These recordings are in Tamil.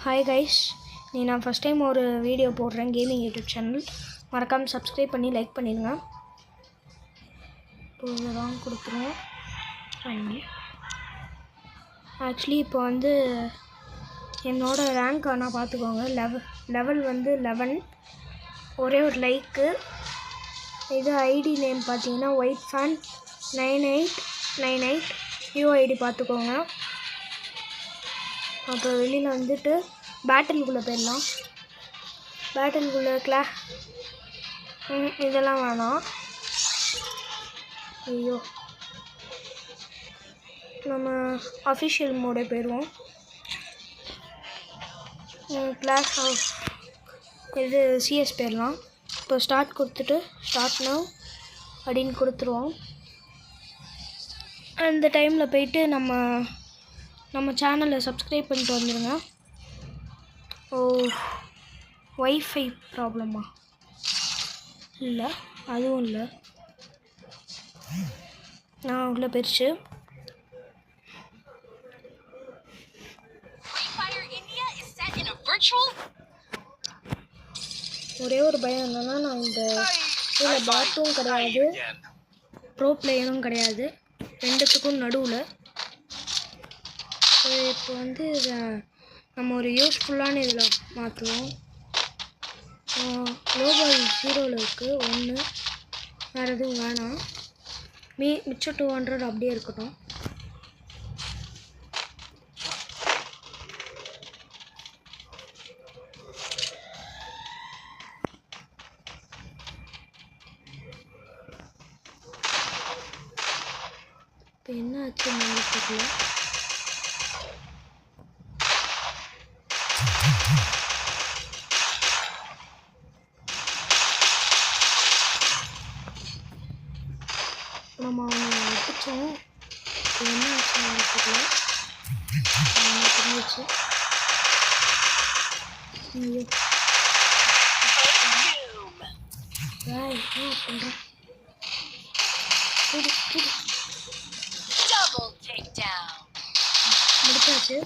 ஹாய் கைஸ், நான் ஃபஸ்ட் டைம் ஒரு வீடியோ போடுறேன் கேமிங் யூடியூப் சேனல். மறக்காமல் சப்ஸ்கிரைப் பண்ணி லைக் பண்ணிடுங்க. இப்போ இதெல்லாம் கொடுத்துருவோம். ஆக்சுவலி இப்போ வந்து என்னோடய ரேங்க் ஆனால் பார்த்துக்கோங்க. லெவல் வந்து 11. ஒரே ஒரு லைக்கு. இது ஐடி நேம் பார்த்தீங்கன்னா ஒயிட் ஃபேன் 9898 யூஐடி பார்த்துக்கோங்க. அப்புறம் வெளியில் வந்துட்டு பேட்டிலுக்குள்ளே போயிடலாம். பேட்டிலுக்குள்ளே இதெல்லாம் வேணாம். ஐயோ, நம்ம அஃபிஷியல் மோடே போயிடுவோம். கிளாஸ் ஆஃப் இது சிஎஸ் போயிடலாம். இப்போ ஸ்டார்ட் கொடுத்துட்டு ஸ்டார்ட் நவ் அப்படின்னு கொடுத்துருவோம். அந்த டைமில் போயிட்டு நம்ம சேனலை சப்ஸ்கிரைப் பண்ணிட்டு வந்துடுங்க. ஓ, ஒய்ஃபை ப்ராப்ளமா? இல்லை, அதுவும் இல்லை. நான் உள்ள பெருசு ஒரே ஒரு பயம் என்னன்னா, நான் இந்த இதில் பாட்டும் கிடையாது, ப்ரோ பிளேயரும் கிடையாது, ரெண்டுத்துக்கும் நடுவில். இப்போ வந்து இதை நம்ம ஒரு யூஸ்ஃபுல்லான இதில் மாற்றுவோம். குளோபல் 0ல் இருக்குது 1. வேறு எதுவும் வேணாம். மிச்சம் 200 அப்படியே இருக்கட்டும். இப்போ என்ன ஆச்சு தெரியல. நம்ம அவங்க அடித்தோம். என்ன ஆச்சு தெரியல. தெரிஞ்சிச்சு. என்ன பண்ணுறேன்? முடிச்சாச்சு.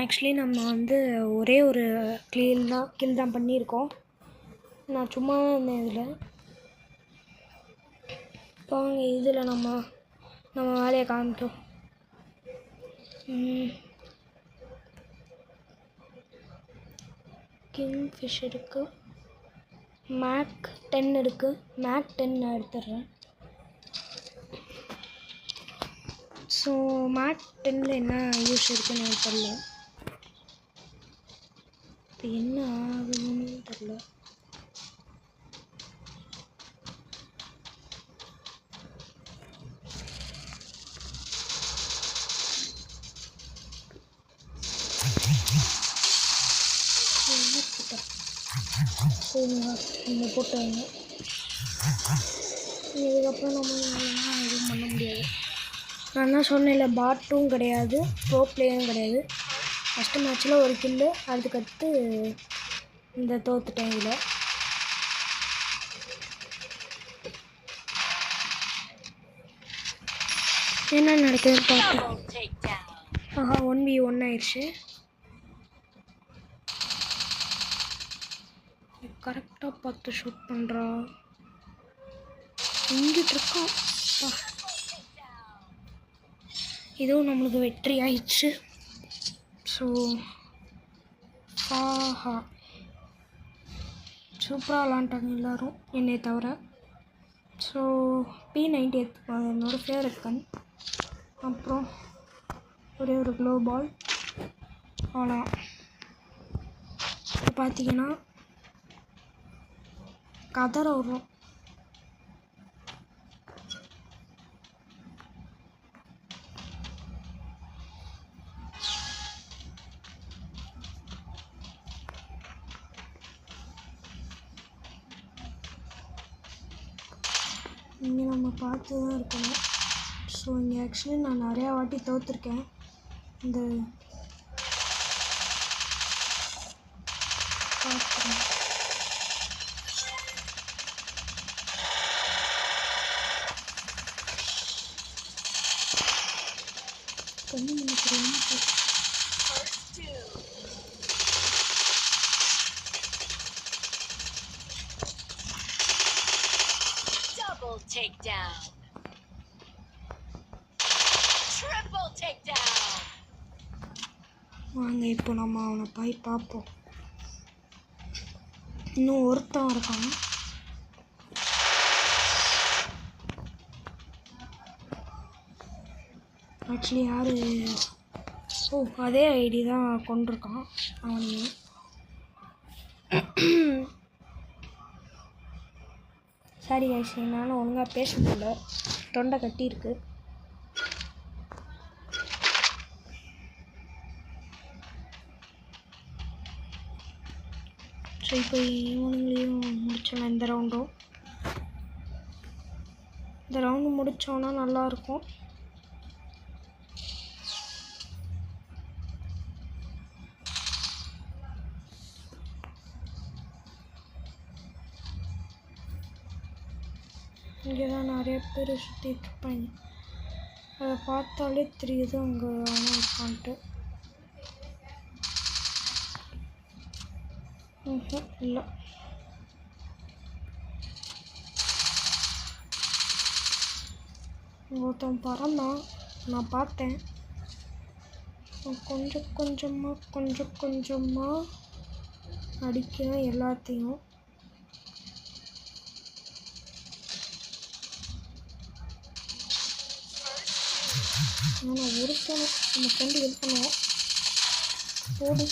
ஆக்சுவலி நம்ம வந்து ஒரே ஒரு கில் தான் பண்ணியிருக்கோம். நான் சும்மா இருந்தேன் இதில். இப்போ இதில் நம்ம வேலையை காமிட்டோம். கிங் ஃபிஷ் இருக்குது, மேக் 10 இருக்குது. மேக் 10 நான் எடுத்துடுறேன். ஸோ மேக் 10ல் என்ன யூஸ் இருக்குன்னு எனக்கு தெரியல. இப்போ என்ன ஆகுதுன்னு தெரியல. நீங்கள் போட்டாங்க. இதுக்கப்புறம் நம்ம எதுவும் பண்ண முடியாது. நான் தான் சொன்னேன்ல, பாட்டும் கிடையாது, ப்ரோ பிளேயரும் கிடையாது. ஃபஸ்ட்டு மேட்ச்சில் ஒரு கில்லு, அதுக்கடுத்து இந்த தோத்துட்டேன். இதில் என்ன நடக்குதுன்னு பார்த்தேன். 1v1 ஆயிடுச்சு. கரெக்டாக பார்த்து ஷூட் பண்ணுறா. இங்கிட்டு இருக்கோம். இதுவும் நம்மளுக்கு வெற்றி ஆயிடுச்சு. ஸோ சூப்பராக விளாண்டாங்க எல்லோரும், என்னை தவிர. ஸோ P90 அது என்னோடய ஃபேவரட் கன். அப்புறம் ஒரே ஒரு க்ளோ பால். அவ்வளோ இப்போ பார்த்தீங்கன்னா கதற வரும். இங்கே நம்ம பார்த்து தான் இருக்கணும். ஸோ இங்கே ஆக்சுவலி நான் நிறையா வாட்டி தோற்றுருக்கேன். இந்த ஒன்றும் நினைக்கிறேன். வாங்க இப்போ நம்ம அவனை போய் பார்ப்போம். இன்னும் ஒருத்தன் இருக்கான். ஆக்சுவலி யார்? ஓ, அதே ஐடி தான் கொண்டிருக்கான் அவனையும். சாரி கைஸ், என்னால் ஒழுங்காக பேச முடியல, தொண்டை கட்டியிருக்கு. ஸோ இப்போ இவனுங்களையும் முடிச்சிடலாம். இந்த ரவுண்டு முடித்தோன்னா நல்லாயிருக்கும். இங்கே தான் நிறைய பேர் சுற்றிட்டு இருப்பாங்க. அதை பார்த்தாலே தெரியுது அங்கே ஆனால் இருக்கான்ட்டு. இல்லை, ஒருத்தன் பறந்தான், நான் பார்த்தேன். கொஞ்சம் கொஞ்சமாக அடிக்கிறேன் எல்லாத்தையும். ஆனால் ஒருத்தனை நம்ம ஃப்ரெண்டு ஹெல்ப் பண்ணுவோம். ஓடு.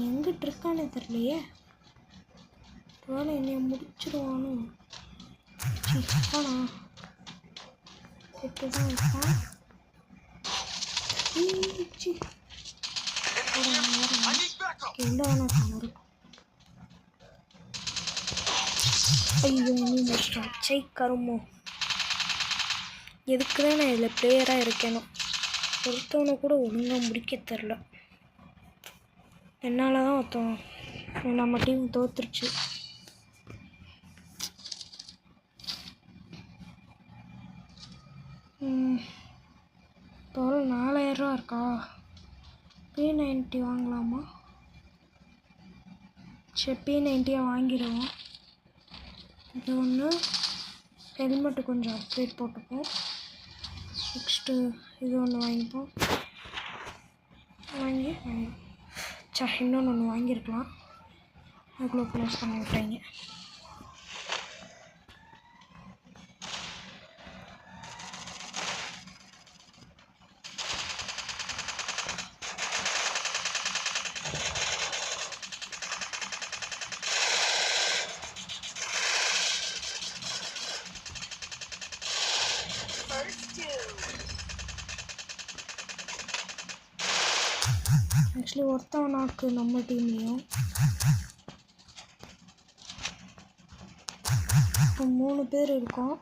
எங்கிட்டு இருக்கானே தெரியலையே. வேலை என்னைய முடிச்சிருவானோ? இருக்கானா? இப்படிதான் இருக்கான். எல்லாம் இருக்கும். ஐயோ, நீ முடிச்சிட்டான். சை கருமோ, எதுக்குதான் நான் இதில் பிளேயராக இருக்கேனோ. ஒருத்தவனை கூட ஒழுங்காக முடிக்க தெரில. என்னால் தான் ஒருத்தவன் நம்ம டீம் தோற்றுருச்சு. இப்போ 4000 இருக்கா? P90 வாங்கலாமா? சரி, P90 வாங்கிடுவோம். இது ஒன்று. ஹெல்மெட்டு கொஞ்சம் அப்டேட் போட்டுப்போம். நெக்ஸ்ட்டு இது ஒன்று வாங்கிப்போம். வாங்கி இன்னொன்று வாங்கியிருக்கலாம். அதுக்குள்ளே க்ளோஸ் பண்ணி விட்டாங்க. ஆக்சுவலி ஒருத்தவனாக்கு நம்ம டீம்லேயும் இப்போ 3 பேர் இருக்கோம்.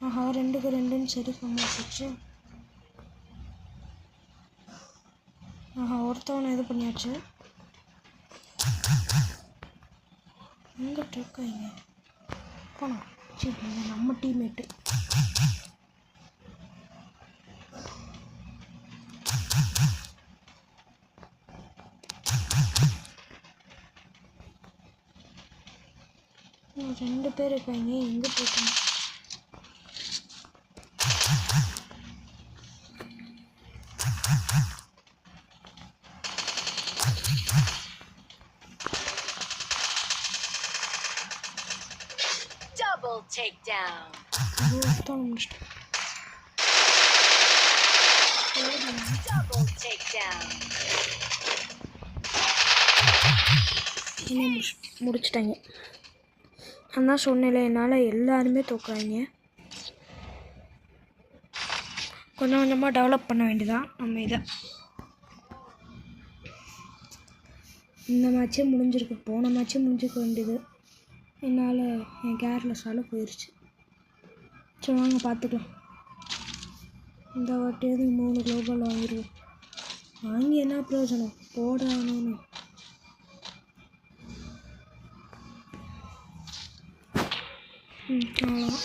ஆஹா, 2க்கு 2ன்னு சரி பண்ணியாச்சு. ஆஹா, ஒருத்தவனை இது பண்ணியாச்சு. எங்கிட்ட இருக்காங்க போனா? சரி, நம்ம டீம்மேட்டு. ரெண்டு பேர் இருக்காங்க. எங்கே போயிட்டாங்க? Double takedown. Double takedown. முடிச்சிட்டாங்க. அதான் சொன்னேன்ல, என்னால் எல்லாருமே தோக்குறாங்க. கொஞ்சம் கொஞ்சமாக டெவலப் பண்ண வேண்டியதான் நம்ம இதை. இந்த மேட்ச்சே முடிஞ்சிருக்கு, போன மேட்ச்சே முடிஞ்சிருக்க வேண்டியது. என்னால் என் கேர்லெஸ்ஸால் போயிடுச்சு. சரி வாங்க பார்த்துக்கலாம். இந்த வாட்டியாவது 3 குளோபல் வாங்கிடுவோம். வாங்கி என்ன பிரயோஜனம், போடானு. அவ்வளோதான்.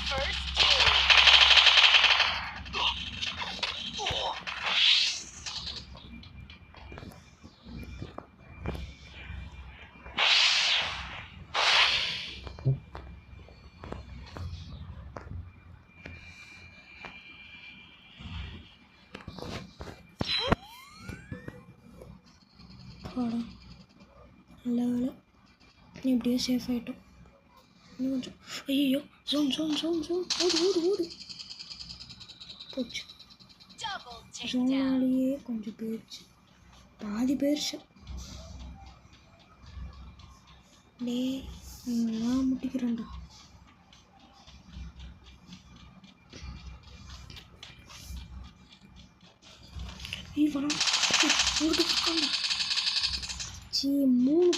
First kill. போடா, நல்ல வேலை இப்படியே சேஃப் ஆகிட்டோம். இன்னும் கொஞ்சம் ஐயோ, ஜோன் ஜோன் ஜோன் ஜோன், ஓடு ஓடு ஓடு. போச்சு, Double takedown. ஜோனாலேயே கொஞ்சம் போயிடுச்சு, பாதி போயிடுச்சு. டே நான் முட்டிக்கிறேன்டா. இவனா ஓடு உட்காந்து சி 3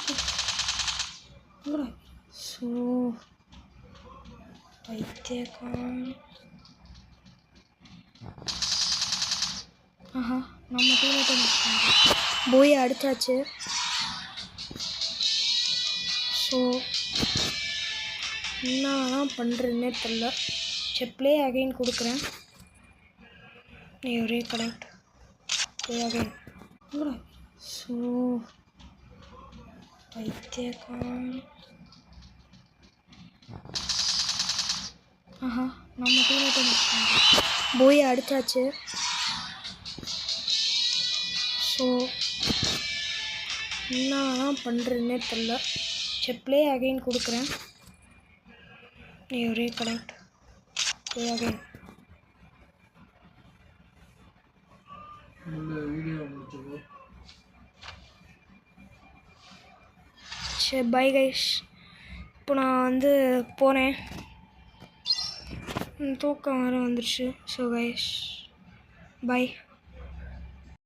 ஸோ பைத்தியக்காரன். ஆஹா, நம்ம டீமேட்டை போய் அடித்தாச்சு. ஸோ என்னதான் பண்ணுறதுன்னே தெரில. சரி ப்ளே அகைன் கொடுக்குறேன். நீ ஒரே கனெக்ட் ப்ளே அகைன். ஸோ பைத்தியக்காரன். ஆஹா, நம்ம டீமேட்டை போய் அடித்தாச்சு. ஸோ என்னதான் பண்ணுறதுன்னே தெரில. சரி ப்ளே அகைன் கொடுக்குறேன். நீ ஒரே கனெக்ட் ப்ளே அகைன். சரி பை கைஸ். இப்போ நான் வந்து போகிறேன், தூக்கம் வேறு வந்துடுச்சு. So guys bye.